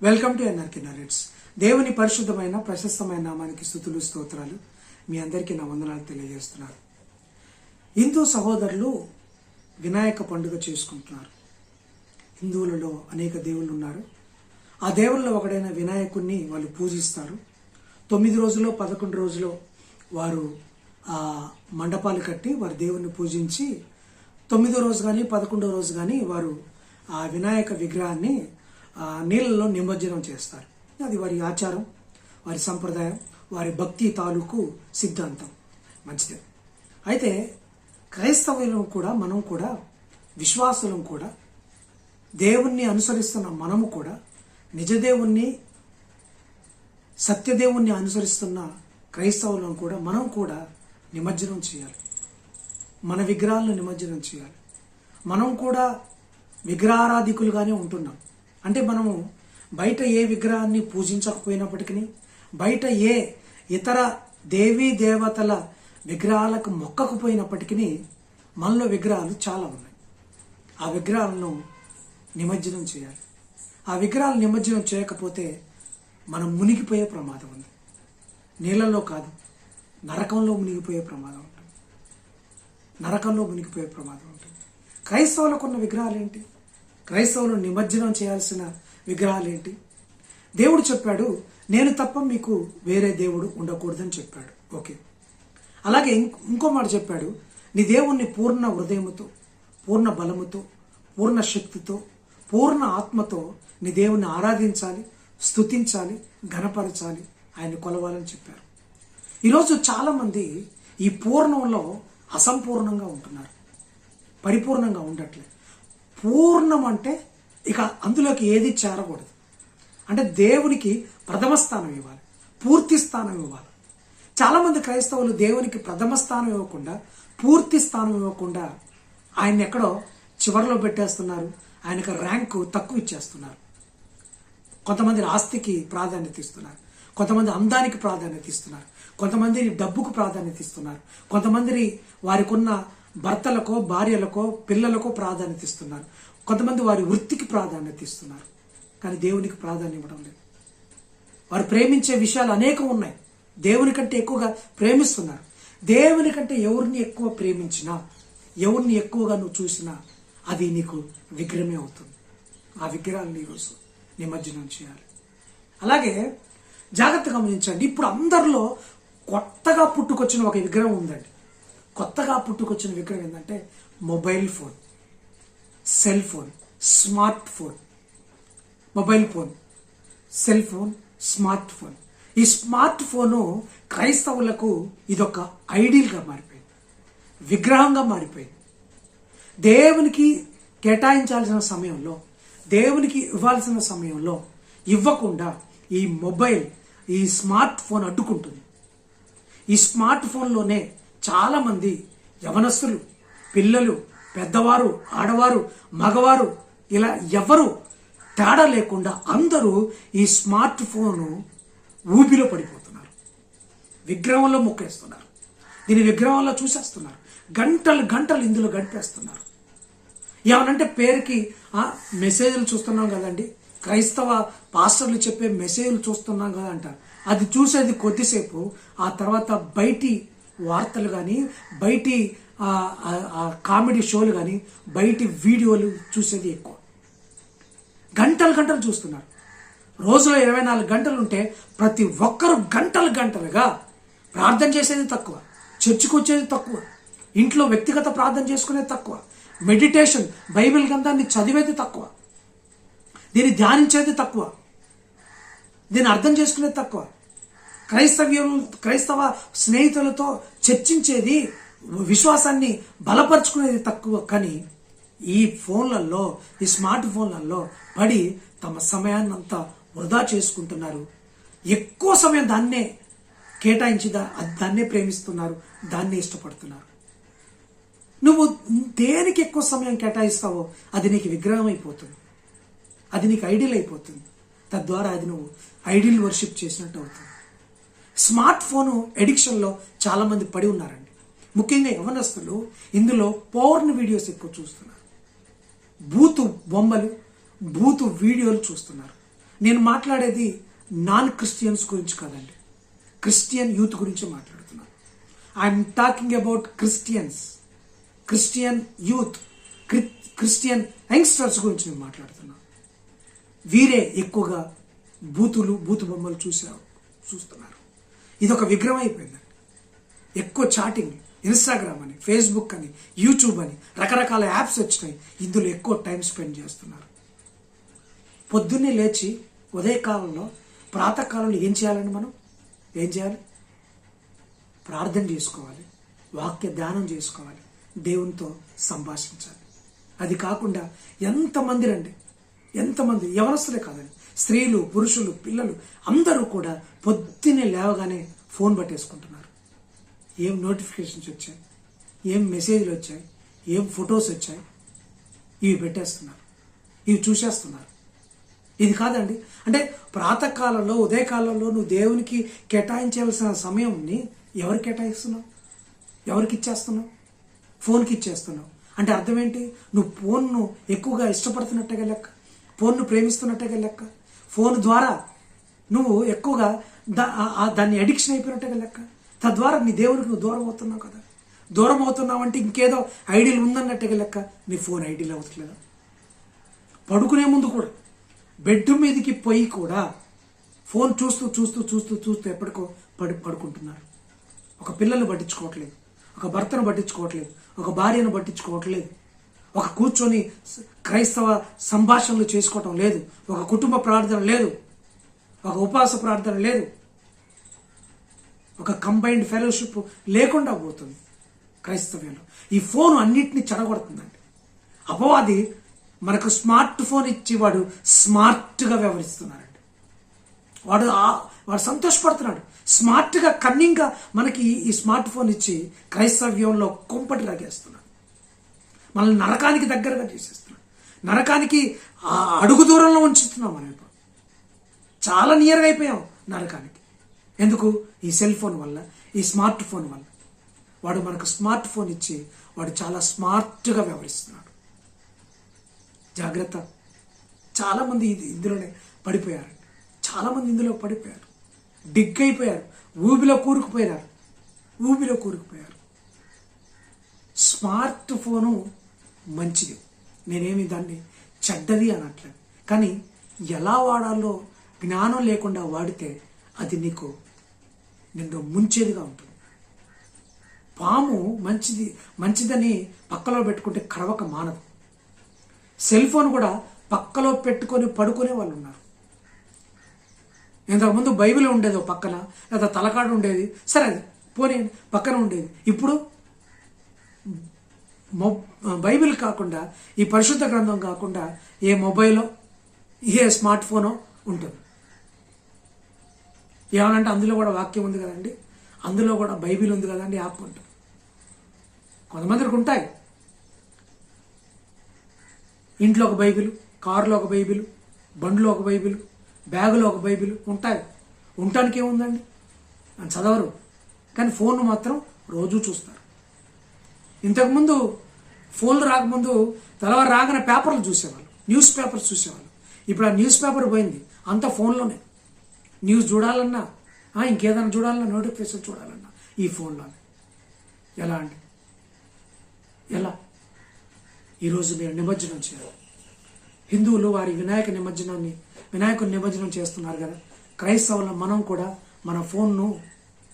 Welcome to NRK knowledge. దేవుని పరిశుద్ధమైన ప్రశస్తమైన నామానికి స్తుతులు స్తోత్రాలు. మీ అందరికీ నా వందనాలు తెలియజేస్తున్నాను. హిందూ సహోదరులు వినాయక పండుగ చేసుకుంటున్నారు. హిందువులలో అనేక దేవుళ్ళు ఉన్నారు. ఆ దేవుళ్ళలో ఒకడైన వినాయకుడిని వాళ్ళు పూజిస్తారు. 9 రోజులు 11 రోజులు వారు ఆ మండపాలు కట్టి వారి దేవుణ్ణి పూజించి 9వ రోజు కానీ 11వ రోజు కానీ వారు ఆ వినాయక విగ్రహాన్ని నీళ్ళలో నిమజ్జనం చేస్తారు. అది వారి ఆచారం, వారి సంప్రదాయం, వారి భక్తి తాలూకు సిద్ధాంతం. మంచిదే. అయితే క్రైస్తవులం కూడా, మనం కూడా, విశ్వాసులం కూడా, దేవుణ్ణి అనుసరిస్తున్న మనము కూడా, నిజదేవుణ్ణి సత్యదేవుణ్ణి అనుసరిస్తున్న క్రైస్తవులను కూడా మనం కూడా నిమజ్జనం చేయాలి. మన విగ్రహాలను నిమజ్జనం చేయాలి. మనం కూడా విగ్రహారాధికులుగానే ఉంటున్నాం. అంటే మనము బయట ఏ విగ్రహాన్ని పూజించకపోయినప్పటికీ, బయట ఏ ఇతర దేవీ దేవతల విగ్రహాలకు మొక్కకపోయినప్పటికీ మనలో విగ్రహాలు చాలా ఉన్నాయి. ఆ విగ్రహాలను నిమజ్జనం చేయాలి. ఆ విగ్రహాలు నిమజ్జనం చేయకపోతే మనం మునిగిపోయే ప్రమాదం ఉంది. నీళ్ళలో కాదు, నరకంలో మునిగిపోయే ప్రమాదం ఉంటుంది. నరకంలో మునిగిపోయే ప్రమాదం ఉంటుంది. క్రైస్తవులకు ఉన్న విగ్రహాలు ఏంటి? క్రైస్తవులు నిమజ్జనం చేయాల్సిన విగ్రహాలు ఏంటి? దేవుడు చెప్పాడు, నేను తప్ప మీకు వేరే దేవుడు ఉండకూడదని చెప్పాడు. ఓకే. అలాగే ఇంకో మాట చెప్పాడు, నీ దేవుణ్ణి పూర్ణ హృదయముతో, పూర్ణ బలముతో, పూర్ణ శక్తితో, పూర్ణ ఆత్మతో నీ దేవుణ్ణి ఆరాధించాలి, స్తుతించాలి, ఘనపరచాలి, ఆయన కొలవాలని చెప్పారు. ఈరోజు చాలామంది ఈ పూర్ణంలో అసంపూర్ణంగా ఉంటున్నారు, పరిపూర్ణంగా ఉండట్లేదు. పూర్ణం అంటే ఇక అందులోకి ఏది చేరకూడదు. అంటే దేవునికి ప్రథమ స్థానం ఇవ్వాలి, పూర్తి స్థానం ఇవ్వాలి. చాలామంది క్రైస్తవులు దేవునికి ప్రథమ స్థానం ఇవ్వకుండా, పూర్తి స్థానం ఇవ్వకుండా ఆయన్ని ఎక్కడో చివరిలో పెట్టేస్తున్నారు. ఆయనకు ర్యాంకు తక్కువ ఇచ్చేస్తున్నారు. కొంతమంది ఆస్తికి ప్రాధాన్యత ఇస్తున్నారు, కొంతమంది అందానికి ప్రాధాన్యత ఇస్తున్నారు, కొంతమంది డబ్బుకు ప్రాధాన్యత ఇస్తున్నారు, కొంతమంది వారికి ఉన్న భర్తలకో భార్యలకో పిల్లలకో ప్రాధాన్యత ఇస్తున్నారు, కొంతమంది వారి వృత్తికి ప్రాధాన్యత ఇస్తున్నారు. కానీ దేవునికి ప్రాధాన్యం ఇవ్వడం లేదు. వారు ప్రేమించే విషయాలు అనేకం ఉన్నాయి. దేవుని కంటే ఎక్కువగా ప్రేమిస్తున్నారు. దేవుని కంటే ఎవరిని ఎక్కువ ప్రేమించినా, ఎవరిని ఎక్కువగా నువ్వు చూసినా అది నీకు విగ్రహమే అవుతుంది. ఆ విగ్రహాన్ని ఈరోజు నిమజ్జనం చేయాలి. అలాగే జాగ్రత్తగా గమనించండి. ఇప్పుడు అందరిలో కొత్తగా పుట్టుకొచ్చిన ఒక విగ్రహం ఉందండి. కొత్తగా పుట్టుకొచ్చిన విగ్రహం ఏంటంటే mobile phone, cell phone, smart phone. Mobile phone, cell phone, smart phone. ఈ స్మార్ట్ ఫోను క్రైస్తవులకు ఇదొక ఐడియల్గా మారిపోయింది, విగ్రహంగా మారిపోయింది. దేవునికి కేటాయించాల్సిన సమయంలో, దేవునికి ఇవ్వాల్సిన సమయంలో ఇవ్వకుండా ఈ మొబైల్, ఈ స్మార్ట్ ఫోన్ అడ్డుకుంటుంది. ఈ స్మార్ట్ ఫోన్లోనే చాలామంది యవనస్తులు, పిల్లలు, పెద్దవారు, ఆడవారు, మగవారు, ఇలా ఎవరు తేడా లేకుండా అందరూ ఈ స్మార్ట్ ఫోను ఊపిలో పడిపోతున్నారు. విగ్రహంలో మొక్కేస్తున్నారు, దీని విగ్రహంలో చూసేస్తున్నారు, గంటలు గంటలు ఇందులో గడిపేస్తున్నారు. ఏమనంటే పేరుకి మెసేజ్లు చూస్తున్నాం కదండి, క్రైస్తవ పాస్టర్లు చెప్పే మెసేజ్లు చూస్తున్నాం కదా అంటారు. అది చూసేది కొద్దిసేపు, ఆ తర్వాత బయటి వార్తలు కానీ, బయటి కామెడీ షోలు కానీ, బయటి వీడియోలు చూసేది ఎక్కువ. గంటలు గంటలు చూస్తున్నారు. రోజులో 24 గంటలు ఉంటే ప్రతి ఒక్కరు గంటలు గంటలుగా ప్రార్థన చేసేది తక్కువ, చర్చికి వచ్చేది తక్కువ, ఇంట్లో వ్యక్తిగత ప్రార్థన చేసుకునేది తక్కువ, మెడిటేషన్ బైబిల్ గ్రంథాన్ని చదివేది తక్కువ, దీన్ని ధ్యానించేది తక్కువ, దీన్ని అర్థం చేసుకునేది తక్కువ, క్రైస్తవ స్నేహితులతో చర్చించేది, విశ్వాసాన్ని బలపరుచుకునేది తక్కువ. కానీ ఈ ఫోన్లలో, ఈ స్మార్ట్ ఫోన్లలో పడి తమ సమయాన్ని అంతా వృధా చేసుకుంటున్నారు. ఎక్కువ సమయం దాన్నే కేటాయించి దాన్నే ప్రేమిస్తున్నారు, దాన్నే ఇష్టపడుతున్నారు. నువ్వు దేనికి ఎక్కువ సమయం కేటాయిస్తావో అది నీకు విగ్రహం అయిపోతుంది, అది నీకు ఐడియల్ అయిపోతుంది. తద్వారా అది నువ్వు ఐడియల్ వర్షిప్ చేసినట్టు అవుతుంది. స్మార్ట్ ఫోను ఎడిక్షన్లో చాలామంది పడి ఉన్నారండి. ముఖ్యంగా యవనస్తులు ఇందులో పోర్న్ వీడియోస్ ఎక్కువ చూస్తున్నారు, బూతు బొమ్మలు, బూతు వీడియోలు చూస్తున్నారు. నేను మాట్లాడేది నాన్ క్రిస్టియన్స్ గురించి కాదండి, క్రిస్టియన్ యూత్ గురించి మాట్లాడుతున్నాను. I'm talking about Christians, Christian youth, Christian youngsters గురించి నేను మాట్లాడుతున్నాను. వీరే ఎక్కువగా బూతు బొమ్మలు చూస్తున్నారు. ఇది ఒక విగ్రహం అయిపోయిందండి. ఎక్కువ చాటింగ్, ఇన్స్టాగ్రామ్ అని, ఫేస్బుక్ అని, యూట్యూబ్ అని రకరకాల యాప్స్ వచ్చినాయి. ఇందులో ఎక్కువ టైం స్పెండ్ చేస్తున్నారు. పొద్దున్నే లేచి ఉదయకాలంలో ప్రాతకాలంలో ఏం చేయాలండి? మనం ఏం చేయాలి? ప్రార్థన చేసుకోవాలి, వాక్య ధ్యానం చేసుకోవాలి, దేవునితో సంభాషించాలి. అది కాకుండా ఎంతమంది యవనస్తులే కాదండి, స్త్రీలు, పురుషులు, పిల్లలు అందరూ కూడా పొద్దున్నే లేవగానే ఫోన్ పట్టేసుకుంటున్నారు. ఏం నోటిఫికేషన్స్ వచ్చాయి, ఏం మెసేజ్లు వచ్చాయి, ఏం ఫొటోస్ వచ్చాయి, ఇవి పెట్టేస్తున్నారు, ఇవి చూసేస్తున్నారు. ఇది కాదండి. అంటే ప్రాతకాలంలో, ఉదయకాలంలో నువ్వు దేవునికి కేటాయించాల్సిన సమయంని ఎవరు కేటాయిస్తున్నావు? ఎవరికి ఇచ్చేస్తున్నావు? ఫోన్కి ఇచ్చేస్తున్నావు. అంటే అర్థం ఏంటి? నువ్వు ఫోన్ను ఎక్కువగా ఇష్టపడుతున్నట్టుగా లెక్క, ఫోన్ను ప్రేమిస్తున్నట్టుగా లెక్క, ఫోన్ ద్వారా నువ్వు ఎక్కువగా దాన్ని అడిక్షన్ అయిపోయినట్టుగా లెక్క. తద్వారా నీ దేవునికి నువ్వు దూరం అవుతున్నావు కదా. దూరం అవుతున్నావు అంటే ఇంకేదో ఐడియల్ ఉందన్నట్టుగా లెక్క. నీ ఫోన్ ఐడియల్ అవుతలేదా? పడుకునే ముందు కూడా బెడ్ మీదకి పోయి కూడా ఫోన్ చూస్తూ ఎప్పటికో పడుకుంటున్నారు. ఒక పిల్లల్ని పట్టించుకోవట్లేదు, ఒక భర్తను పట్టించుకోవట్లేదు, ఒక భార్యను పట్టించుకోవట్లేదు, ఒక కూర్చొని క్రైస్తవ సంభాషణలు చేసుకోవటం లేదు, ఒక కుటుంబ ప్రార్థన లేదు, ఒక ఉపవాస ప్రార్థన లేదు, ఒక కంబైన్డ్ ఫెలోషిప్ లేకుండా పోతుంది క్రైస్తవ్యంలో. ఈ ఫోన్ అన్నిటినీ చెడగొడుతుందండి. అపవాది మనకు స్మార్ట్ ఫోన్ ఇచ్చి వాడు స్మార్ట్గా వ్యవహరిస్తున్నాడండి. వాడు సంతోషపడుతున్నాడు. స్మార్ట్గా, కన్నింగ్గా మనకి ఈ స్మార్ట్ ఫోన్ ఇచ్చి క్రైస్తవ్యంలో కుంపటి లాగేస్తున్నాడు. మనల్ని నరకానికి దగ్గరగా చేసేస్తున్నాడు. నరకానికి అడుగు దూరంలో ఉంచుతున్నాం. మనం ఇప్పుడు చాలా నియర్గా అయిపోయాం నరకానికి. ఎందుకు? ఈ సెల్ ఫోన్ వల్ల, ఈ స్మార్ట్ ఫోన్ వల్ల. వాడు మనకు స్మార్ట్ ఫోన్ ఇచ్చి వాడు చాలా స్మార్ట్గా వ్యవహరిస్తున్నాడు. జాగ్రత్త. చాలామంది ఇందులోనే పడిపోయారు. చాలామంది ఇందులో పడిపోయారు, డిగ్ అయిపోయారు, ఊబిలో కూరుకుపోయారు. స్మార్ట్ ఫోను మంచిది, నేనేమి దాన్ని చెడ్డది అనట్లేదు. కానీ ఎలా వాడాలో జ్ఞానం లేకుండా వాడితే అది నిన్ను ముంచేదిగా ఉంటుంది. పాము మంచిదని పక్కలో పెట్టుకుంటే కడవక మానదు. సెల్ ఫోన్ కూడా పక్కలో పెట్టుకొని పడుకునే వాళ్ళు ఉన్నారు. ఇంతకుముందు బైబిల్ ఉండేది ఒక పక్కన, లేదా తలకాడు ఉండేది, సరే అది పోనీ పక్కన ఉండేది. ఇప్పుడు బైబిల్ కాకుండా, ఈ పరిశుద్ధ గ్రంథం కాకుండా ఏ మొబైలో, ఏ స్మార్ట్ ఫోనో ఉంటుంది. ఏమనంటే అందులో కూడా వాక్యం ఉంది కదండి, అందులో కూడా బైబిల్ ఉంది కదండి, యాప్ ఉంటుంది. కొంతమందికి ఉంటాయి. ఇంట్లో ఒక బైబిల్, కారులో ఒక బైబిల్, బండిలో ఒక బైబిల్, బ్యాగులో ఒక బైబిల్ ఉంటాయి. ఉండటానికి ఏముందండి? చదవరు, కానీ ఫోన్ మాత్రం రోజు చూస్తారు. ఇంతకుముందు ఫోన్లు రాకముందు తెల్లవారు రాగానే పేపర్లు చూసేవాళ్ళు, న్యూస్ పేపర్స్ చూసేవాళ్ళు. ఇప్పుడు ఆ న్యూస్ పేపర్ పోయింది, అంతా ఫోన్లోనే. న్యూస్ చూడాలన్నా, ఇంకేదైనా చూడాలన్నా, నోటిఫికేషన్ చూడాలన్నా ఈ ఫోన్లోనే. ఎలా అండి? ఎలా? ఈరోజు మీరు నిమజ్జనం చేయాలి. హిందువులు వారి వినాయకుని నిమజ్జనం చేస్తున్నారు కదా. క్రైస్తవులు మనం కూడా మన ఫోన్ను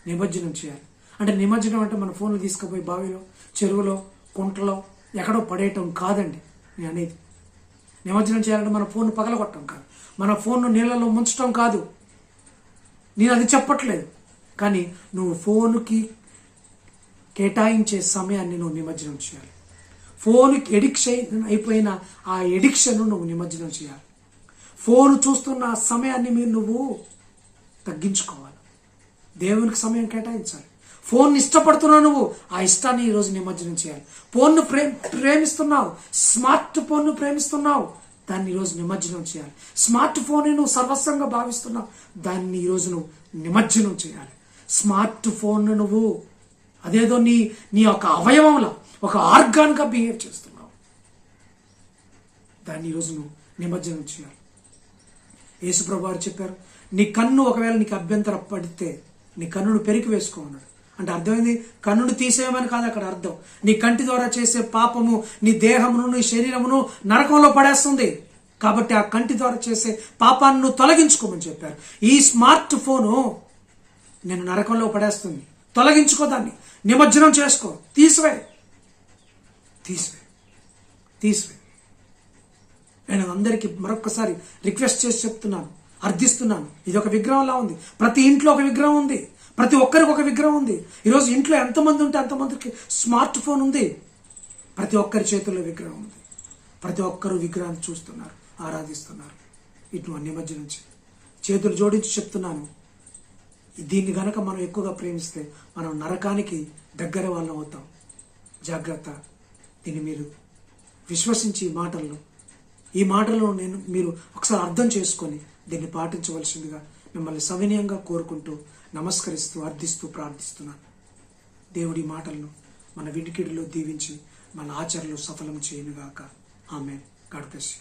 నిమజ్జనం చేయాలి. అంటే నిమజ్జనం అంటే మన ఫోన్లు తీసుకుపోయి బావిలో, చెరువులో, కుంటలో ఎక్కడో పడేయటం కాదండి నేను అనేది. నిమజ్జనం చేయాలంటే మన ఫోన్ను పగలగొట్టడం కాదు, మన ఫోన్ను నీళ్ళలో ముంచడం కాదు. నేను అది చెప్పట్లేదు. కానీ నువ్వు ఫోన్కి కేటాయించే సమయాన్ని నువ్వు నిమజ్జనం చేయాలి. ఫోన్కి ఎడిక్షన్ అయిపోయిన ఆ ఎడిక్షన్ నువ్వు నిమజ్జనం చేయాలి. ఫోన్ చూస్తున్న సమయాన్ని నువ్వు తగ్గించుకోవాలి. దేవునికి సమయం కేటాయించాలి. ఫోన్ ఇష్టపడుతున్నావు, నువ్వు ఆ ఇష్టాన్ని ఈరోజు నిమజ్జనం చేయాలి. ఫోన్ను ప్రేమిస్తున్నావు, స్మార్ట్ ఫోన్ను ప్రేమిస్తున్నావు, దాన్ని ఈరోజు నిమజ్జనం చేయాలి. స్మార్ట్ ఫోన్ నువ్వు సర్వస్వంగా భావిస్తున్నావు, దాన్ని ఈరోజు నువ్వు నిమజ్జనం చేయాలి. స్మార్ట్ ఫోన్ నువ్వు అదేదో నీ యొక్క అవయవంలో ఒక ఆర్గాన్గా బిహేవ్ చేస్తున్నావు, దాన్ని ఈరోజు నువ్వు నిమజ్జనం చేయాలి. యేసుప్రభు వారు చెప్పారు, నీ కన్ను ఒకవేళ నీకు అభ్యంతరం పడితే నీ కన్నును పెరికి వేసుకో అన్నాడు. అంటే అర్థమైంది, కన్నును తీసేయమని కాదు అక్కడ అర్థం. నీ కంటి ద్వారా చేసే పాపము నీ దేహమును నీ శరీరమును నరకంలో పడేస్తుంది. కాబట్టి ఆ కంటి ద్వారా చేసే పాపాన్ని నువ్వు తొలగించుకోమని చెప్పారు. ఈ స్మార్ట్ ఫోను నేను నరకంలో పడేస్తుంది, తొలగించుకో, దాన్ని నిమజ్జనం చేసుకో, తీసివే. నేను అందరికీ మరొకసారి రిక్వెస్ట్ చేసి చెప్తున్నాను, అర్థిస్తున్నాను. ఇది ఒక విగ్రహంలా ఉంది. ప్రతి ఇంట్లో ఒక విగ్రహం ఉంది, ప్రతి ఒక్కరికి ఒక విగ్రహం ఉంది. ఈరోజు ఇంట్లో ఎంతమంది ఉంటే అంతమందికి స్మార్ట్ ఫోన్ ఉంది. ప్రతి ఒక్కరి చేతుల్లో విగ్రహం ఉంది. ప్రతి ఒక్కరు విగ్రహాన్ని చూస్తున్నారు, ఆరాధిస్తున్నారు. ఇటు నిమజ్జనం చేతులు జోడించి చెప్తున్నాను, దీన్ని గనక మనం ఎక్కువగా ప్రేమిస్తే మనం నరకానికి దగ్గర వాళ్ళం అవుతాం. జాగ్రత్త. దీన్ని మీరు విశ్వసించి ఈ మాటలను మీరు ఒకసారి అర్థం చేసుకొని దీన్ని పాటించవలసిందిగా మిమ్మల్ని సవినయంగా కోరుకుంటూ నమస్కరిస్తూ అర్థిస్తూ ప్రార్థిస్తున్నాను. దేవుడి మాటలను మన వినికిడిలో దీవించి మన ఆచరణలో సఫలం చేయనుగాక. ఆమేన్. God bless you.